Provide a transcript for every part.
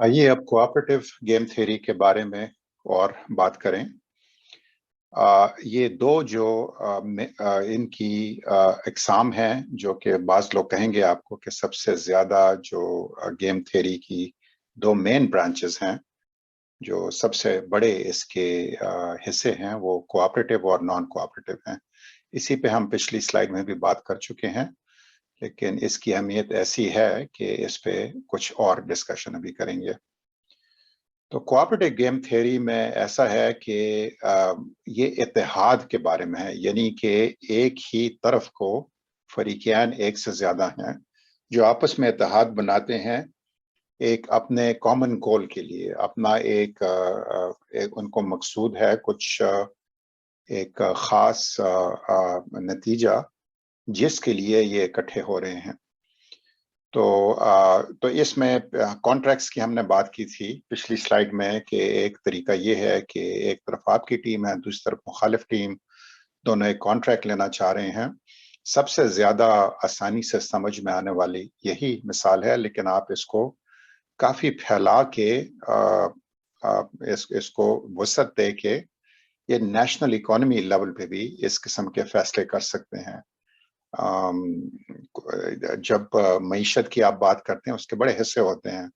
आइए अब cooperative game theory के बारे में और बात करें। ये दो जो इनकी एग्जाम हैं, जो कि बाज लोग कहेंगे आपको कि सबसे ज्यादा जो गेम थ्योरी की दो मेन ब्रांचेस हैं, जो सबसे बड़े इसके हिस्से हैं, वो कोऑपरेटिव और नॉन कोऑपरेटिव हैं। इसी पे हम पिछली स्लाइड में भी बात कर चुके हैं, लेकिन इसकी अहमियत ऐसी है कि इस पे कुछ और डिस्कशन अभी करेंगे। तो कोऑपरेटिव गेम थ्योरी में ऐसा है कि ये इत्तेहाद के बारे में है, यानी कि एक ही तरफ को फरीकैन एक से ज्यादा हैं जो आपस में इत्तेहाद बनाते हैं एक अपने कॉमन गोल के लिए। अपना एक उनको मकसूद है कुछ एक खास नतीजा जिसके लिए ये इकट्ठे हो रहे हैं। तो इसमें कॉन्ट्रैक्ट्स की हमने बात की थी पिछली स्लाइड में कि एक तरीका ये है कि एक तरफ आपकी टीम है, दूसरी तरफ मुखालिफ टीम, दोनों एक कॉन्ट्रैक्ट लेना चाह रहे हैं। सबसे ज्यादा आसानी से समझ में आने वाली यही मिसाल है, लेकिन आप इसको काफी फैला के इसको वसअत दे के ये नेशनल इकोनॉमी लेवल पे भी इस किस्म के फैसले कर सकते हैं। जब मईशत की आप बात करते हैं, उसके बड़े हिस्से होते हैं।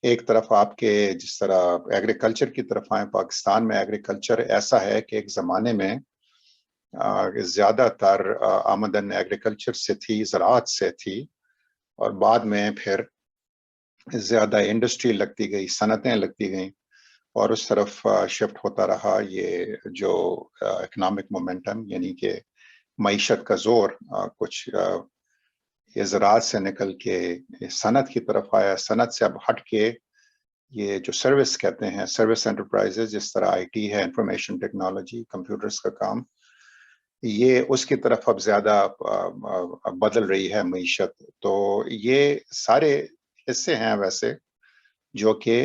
एक तरफ आपके जिस तरह एग्रीकल्चर की तरफ आए, पाकिस्तान में एग्रीकल्चर ऐसा है कि एक जमाने में ज्यादातर आमदन एग्रीकल्चर से थी, ज़राअत से थी, और बाद में फिर ज्यादा इंडस्ट्री लगती गई, सनतें लगती गई, और उस तरफ शिफ्ट होता रहा ये जो इकोनॉमिक मोमेंटम, यानी कि मईशत का जोर कुछ ये ज़राअत से निकल के सनत की तरफ आया। सनत से अब हट के ये जो सर्विस कहते हैं, सर्विस एंटरप्राइजेज, जिस तरह आईटी है, इंफॉर्मेशन टेक्नोलॉजी, कंप्यूटर्स का काम, ये उसकी तरफ अब ज्यादा बदल रही है मईशत। तो ये सारे हिस्से हैं वैसे जो कि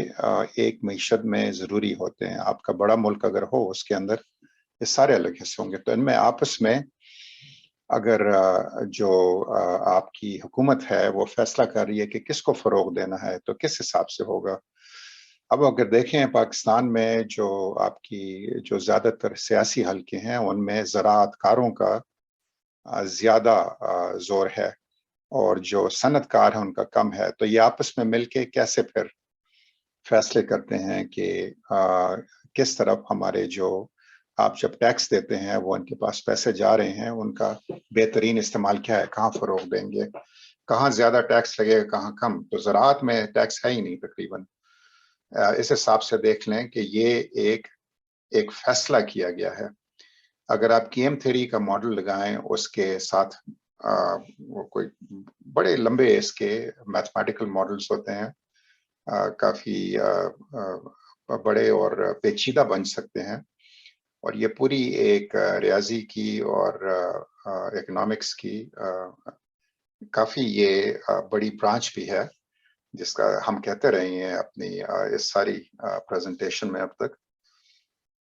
एक मईशत में जरूरी होते हैं। आपका बड़ा मुल्क अगर हो, उसके अंदर ये सारे अलग हिस्से होंगे। तो इनमें आपस में अगर जो आपकी हुकूमत है वो फैसला कर रही है कि किसको फरोग देना है, तो किस हिसाब से होगा। अब अगर देखें पाकिस्तान में जो आपकी जो ज्यादातर सियासी हलके हैं, उनमें ज़राअतकारों का ज्यादा जोर है, और जो सनतकार है उनका कम है। तो ये आपस में मिलके कैसे फिर फैसले करते हैं कि किस तरफ हमारे जो आप जब टैक्स देते हैं वो उनके पास पैसे जा रहे हैं, उनका बेहतरीन इस्तेमाल क्या है, कहाँ फरोग देंगे, कहाँ ज्यादा टैक्स लगेगा, कहाँ कम। तो ज़राअत में टैक्स है ही नहीं तकरीबन। इस हिसाब से देख लें कि ये एक एक फैसला किया गया है। अगर आप गेम थ्योरी का मॉडल लगाएं, उसके साथ वो कोई बड़े लंबे इसके मैथमेटिकल मॉडल्स होते हैं, काफी बड़े और पेचीदा बन सकते हैं, और ये पूरी एक रियाजी की और इकोनॉमिक्स की काफी ये बड़ी ब्रांच भी है, जिसका हम कहते रहे हैं अपनी इस सारी प्रेजेंटेशन में अब तक।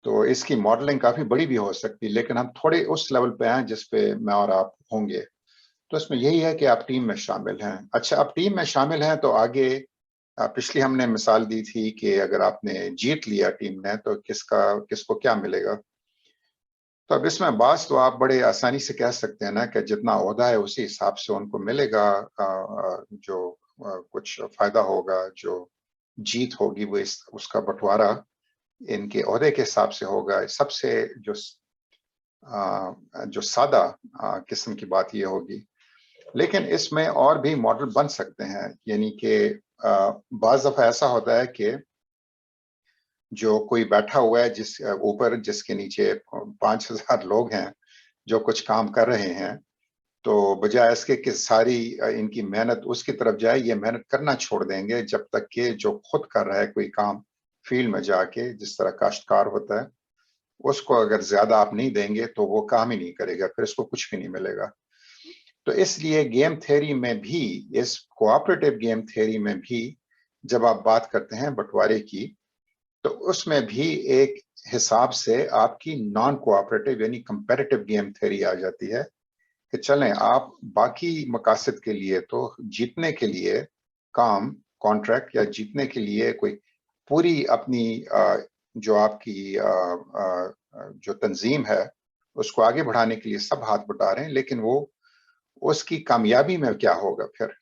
तो इसकी मॉडलिंग काफी बड़ी भी हो सकती है, लेकिन हम थोड़े उस लेवल पे हैं जिस पे मैं और आप होंगे। तो इसमें यही है कि आप टीम में शामिल हैं। अच्छा, आप टीम में शामिल हैं तो आगे पिछली हमने मिसाल दी थी कि अगर आपने जीत लिया टीम ने, तो किसको क्या मिलेगा। तो अब इसमें बात तो आप बड़े आसानी से कह सकते हैं ना कि जितना ओहदा है उसी हिसाब से उनको मिलेगा। जो कुछ फायदा होगा, जो जीत होगी, वो उसका बंटवारा इनके ओहदे के हिसाब से होगा। सबसे जो सादा किस्म की बात ये होगी। लेकिन इसमें और भी मॉडल बन सकते हैं, यानी कि बाज दफा ऐसा होता है कि जो कोई बैठा हुआ है जिस ऊपर, जिसके नीचे 5,000 लोग हैं जो कुछ काम कर रहे हैं, तो बजाय इसके कि सारी इनकी मेहनत उसकी तरफ जाए, ये मेहनत करना छोड़ देंगे जब तक कि जो खुद कर रहा है कोई काम फील्ड में जाके, जिस तरह काश्तकार होता है, उसको अगर ज्यादा आप नहीं देंगे तो वो काम ही नहीं करेगा, फिर इसको कुछ भी नहीं मिलेगा। तो इसलिए गेम थ्योरी में भी, इस कोऑपरेटिव गेम थ्योरी में भी, जब आप बात करते हैं बंटवारे की, तो उसमें भी एक हिसाब से आपकी नॉन कोऑपरेटिव यानी कंपेरेटिव गेम थ्योरी आ जाती है कि चलें आप बाकी मकासद के लिए, तो जीतने के लिए काम कॉन्ट्रैक्ट या जीतने के लिए कोई पूरी अपनी जो आपकी जो तंजीम है उसको आगे बढ़ाने के लिए सब हाथ बटा रहे हैं, लेकिन वो उसकी कामयाबी में क्या होगा फिर,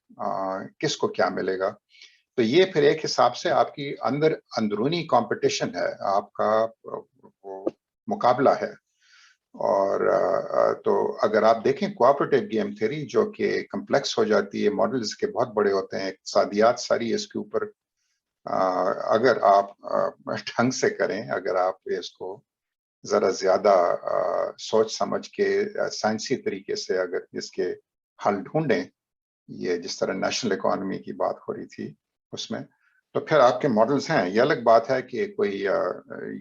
किसको क्या मिलेगा। तो ये फिर एक हिसाब से आपकी अंदरूनी कंपटीशन है, आपका वो मुकाबला है। और तो अगर आप देखें कोऑपरेटिव गेम थ्योरी जो कि कम्प्लेक्स हो जाती है, मॉडल्स के बहुत बड़े होते हैं, इक़्तिसादियात सारी इसके ऊपर अगर आप ढंग से करें, अगर आप इसको जरा ज्यादा सोच समझ के साइंसी तरीके से अगर इसके हल ढूंढें, ये जिस तरह नेशनल इकोनॉमी की बात हो रही थी उसमें, तो फिर आपके मॉडल्स हैं। ये अलग बात है कि कोई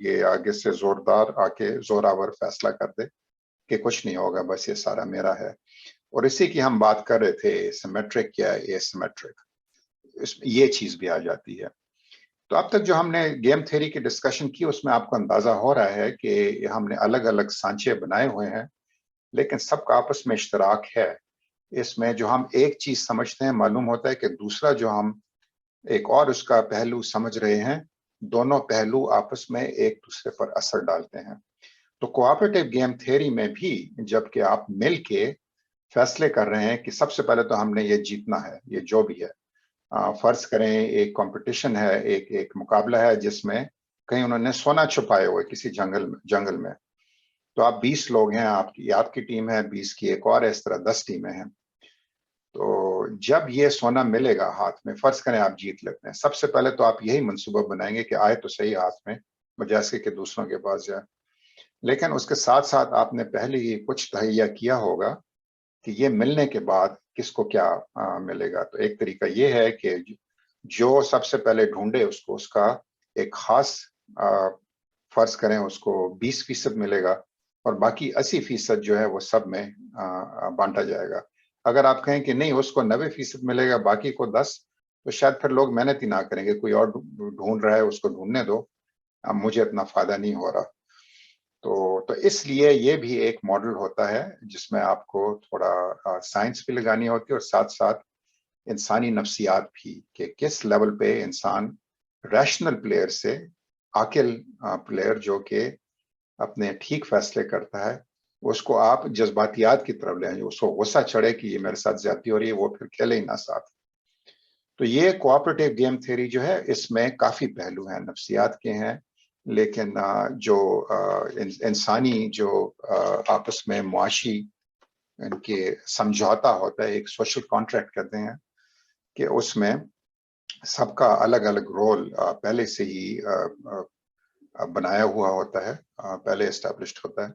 ये आगे से जोरदार आके जोरावर फैसला कर दे कि कुछ नहीं होगा, बस ये सारा मेरा है। और इसी की हम बात कर रहे थे, सिमेट्रिक या एसिमेट्रिक, ये चीज भी आ जाती है। तो अब तक जो हमने गेम थ्योरी की डिस्कशन की उसमें आपको अंदाजा हो रहा है कि हमने अलग अलग सांचे बनाए हुए हैं, लेकिन सबका आपस में इश्तराक है। इसमें जो हम एक चीज समझते हैं, मालूम होता है कि दूसरा जो हम एक और उसका पहलू समझ रहे हैं, दोनों पहलू आपस में एक दूसरे पर असर डालते हैं। तो कोऑपरेटिव गेम थ्योरी में भी जबकि आप मिल के फैसले कर रहे हैं कि सबसे पहले तो हमने ये जीतना है, ये जो भी है, फर्ज करें एक कंपटीशन है, एक मुकाबला है जिसमें कहीं उन्होंने सोना छुपाए हुए किसी जंगल में, तो आप 20 लोग हैं, आपकी टीम है, 20 की एक और है, इस तरह 10 टीमें हैं। तो जब ये सोना मिलेगा हाथ में, फर्ज करें आप जीत लेते हैं, सबसे पहले तो आप यही मंसूबा बनाएंगे कि आए तो सही हाथ में, बजाय कि दूसरों के पास जाए। लेकिन उसके साथ साथ आपने पहले ही कुछ तहैया किया होगा कि ये मिलने के बाद किसको क्या मिलेगा। तो एक तरीका ये है कि जो सबसे पहले ढूंढे उसको उसका एक खास फर्ज करें उसको 20% मिलेगा और बाकी 80% जो है वो सब में बांटा जाएगा। अगर आप कहें कि नहीं उसको 90% मिलेगा, बाकी को 10, तो शायद फिर लोग मेहनत ही ना करेंगे, कोई और ढूंढ रहा है उसको ढूंढने दो, अब मुझे इतना फायदा नहीं हो रहा। तो इसलिए ये भी एक मॉडल होता है जिसमें आपको थोड़ा साइंस भी लगानी होती है और साथ साथ इंसानी नफ्सियात भी, कि किस लेवल पे इंसान रैशनल प्लेयर से आकिल प्लेयर जो कि अपने ठीक फैसले करता है, उसको आप जज्बातियात की तरफ ले आए, उसको गुस्सा चढ़े कि ये मेरे साथ ज्यादती हो रही है, वो फिर खेले ही ना साथ। तो ये कोऑपरेटिव गेम थ्योरी जो है इसमें काफी पहलू हैं, नफ्सियात के हैं, लेकिन जो इंसानी जो आपस में मुआशी इनके समझौता होता है, एक सोशल कॉन्ट्रैक्ट कहते हैं, कि उसमें सबका अलग अलग रोल पहले से ही बनाया हुआ होता है, पहले एस्टैब्लिश्ड होता है।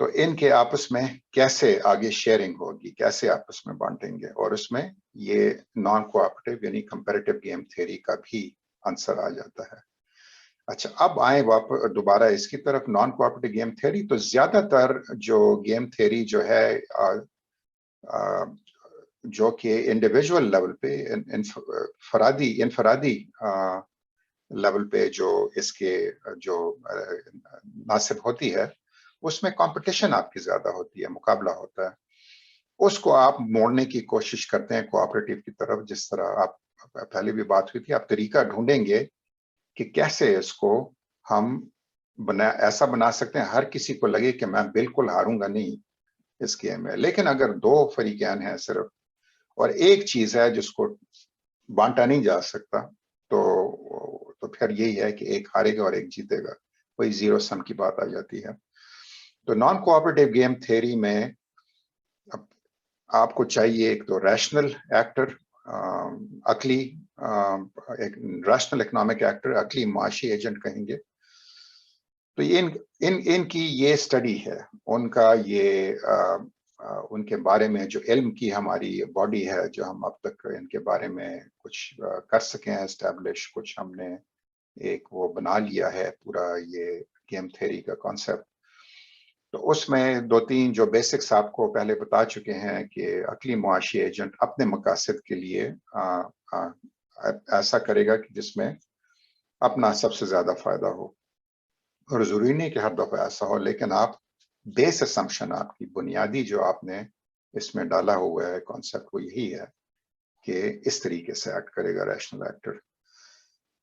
तो इनके आपस में कैसे आगे शेयरिंग होगी, कैसे आपस में बांटेंगे, और उसमें ये नॉन कोऑपरेटिव यानी कंपैरेटिव गेम थ्योरी का भी आंसर आ जाता है। अच्छा, अब आए वापस दोबारा इसकी तरफ, नॉन कोऑपरेटिव गेम थ्योरी। तो ज्यादातर जो गेम थ्योरी जो है जो कि इंडिविजुअल लेवल पे, इनफरादी लेवल पे जो इसके जो नासिब होती है, उसमें कंपटीशन आपकी ज्यादा होती है, मुकाबला होता है। उसको आप मोड़ने की कोशिश करते हैं कोऑपरेटिव की तरफ, जिस तरह आप पहले भी बात हुई थी, आप तरीका ढूंढेंगे कि कैसे इसको हम ऐसा बना सकते हैं हर किसी को लगे कि मैं बिल्कुल हारूंगा नहीं इस गेम में। लेकिन अगर दो फरीकैन हैं सिर्फ और एक चीज है जिसको बांटा नहीं जा सकता, तो फिर यही है कि एक हारेगा और एक जीतेगा, वही जीरो सम की बात आ जाती है। तो नॉन कोऑपरेटिव गेम थ्योरी में आपको चाहिए एक तो रैशनल एक्टर, अकली, एक रैशनल इकोनॉमिक एक्टर, अकली माशी एजेंट कहेंगे। तो इनकी ये स्टडी है, उनका ये उनके बारे में जो इल्म की हमारी बॉडी है, जो हम अब तक इनके बारे में कुछ कर सके हैं एस्टैब्लिश, कुछ हमने एक वो बना लिया है पूरा ये गेम थ्योरी का कॉन्सेप्ट। तो उसमें दो तीन जो बेसिक्स आपको पहले बता चुके हैं कि अकली मुआशी एजेंट अपने मकासद के लिए ऐसा करेगा कि जिसमें अपना सबसे ज्यादा फायदा हो, और जरूरी नहीं कि हर दफा ऐसा हो, लेकिन आप बेस असम्पशन, आपकी बुनियादी जो आपने इसमें डाला हुआ है कॉन्सेप्ट, वो यही है کہ اس طریقے سے ایکٹ کرے گا ریشنل ایکٹر.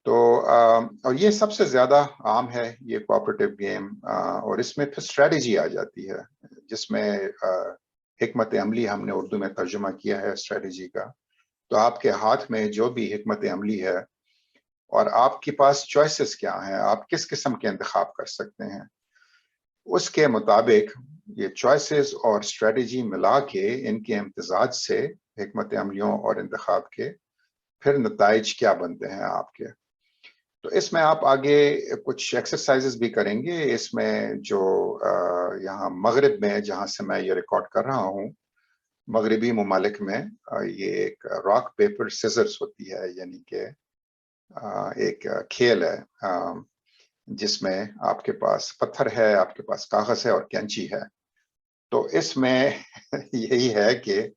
تو اور یہ سب سے زیادہ عام ہے یہ کوآپریٹو گیم, اور اس میں پھر اسٹریٹجی آ جاتی ہے جس میں حکمت عملی ہم نے اردو میں ترجمہ کیا ہے اسٹریٹجی کا. تو آپ کے ہاتھ میں جو بھی حکمت عملی ہے اور آپ کے پاس چوائسز کیا ہیں, آپ کس قسم کے انتخاب کر سکتے ہیں, اس کے مطابق یہ چوائسز اور اسٹریٹجی ملا کے ان کے امتزاج سے حکمت عملیوں اور انتخاب کے پھر نتائج کیا بنتے ہیں آپ کے. تو اس میں آپ آگے کچھ ایکسرسائزز بھی کریں گے. اس میں جو یہاں مغرب میں جہاں سے میں یہ ریکارڈ کر رہا ہوں, مغربی ممالک میں یہ ایک راک پیپر سیزرز ہوتی ہے, یعنی کہ ایک کھیل ہے جس میں آپ کے پاس پتھر ہے, آپ کے پاس کاغذ ہے اور کینچی ہے. تو اس میں یہی ہے کہ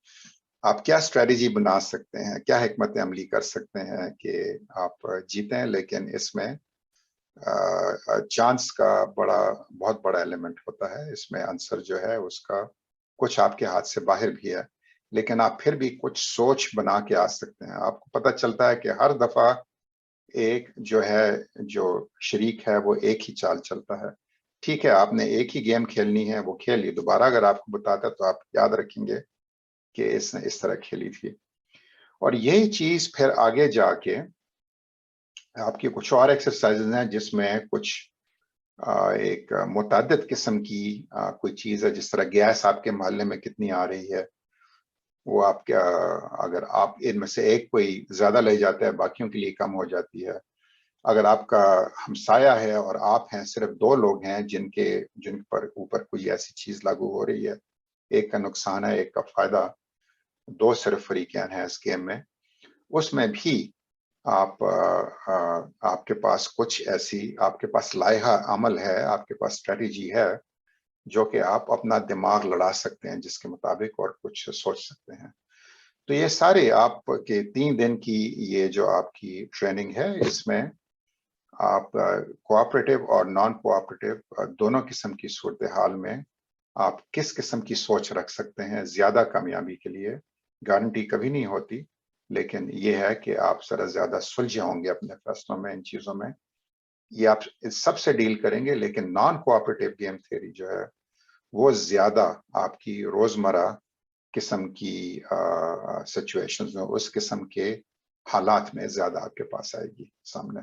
آپ کیا اسٹریٹجی بنا سکتے ہیں, کیا حکمت عملی کر سکتے ہیں کہ آپ جیتیں. لیکن اس میں چانس کا بہت بڑا ایلیمنٹ ہوتا ہے. اس میں آنسر جو ہے اس کا کچھ آپ کے ہاتھ سے باہر بھی ہے, لیکن آپ پھر بھی کچھ سوچ بنا کے آ سکتے ہیں. آپ کو پتہ چلتا ہے کہ ہر دفعہ ایک جو شریک ہے وہ ایک ہی چال چلتا ہے. ٹھیک ہے, آپ نے ایک ہی گیم کھیلنی ہے, وہ کھیل لی. دوبارہ اگر آپ کو بتاتا تو آپ یاد رکھیں گے کہ اس نے اس طرح کھیلی تھی. اور یہی چیز پھر آگے جا کے آپ کی کچھ اور ایکسرسائزز ہیں جس میں کچھ ایک متعدد قسم کی کوئی چیز ہے, جس طرح گیس آپ کے محلے میں کتنی آ رہی ہے, وہ آپ کا اگر آپ ان میں سے ایک کوئی زیادہ لے جاتا ہے باقیوں کے لیے کم ہو جاتی ہے. اگر آپ کا ہمسایہ ہے اور آپ ہیں, صرف 2 لوگ ہیں جن پر اوپر کوئی ایسی چیز لاگو ہو رہی ہے, ایک کا نقصان ہے ایک کا فائدہ, 2 صرف فریقین ہیں اس گیم میں. اس میں بھی آپ کے پاس کچھ ایسی آپ کے پاس لائحہ عمل ہے, آپ کے پاس اسٹریٹجی ہے جو کہ آپ اپنا دماغ لڑا سکتے ہیں, جس کے مطابق اور کچھ سوچ سکتے ہیں. تو یہ سارے آپ کے 3 دن کی یہ جو آپ کی ٹریننگ ہے, اس میں آپ کوآپریٹو اور نان کوآپریٹو دونوں قسم کی صورتحال میں آپ کس قسم کی سوچ رکھ سکتے ہیں زیادہ کامیابی کے لیے. گارنٹی کبھی نہیں ہوتی, لیکن یہ ہے کہ آپ ذرا زیادہ سلجھے ہوں گے اپنے فیصلوں میں, ان چیزوں میں. یہ آپ سب سے ڈیل کریں گے, لیکن نان کوآپریٹو گیم تھیوری جو ہے وہ زیادہ آپ کی روزمرہ قسم کی سچویشنز میں, اس قسم کے حالات میں زیادہ آپ کے پاس آئے گی سامنے.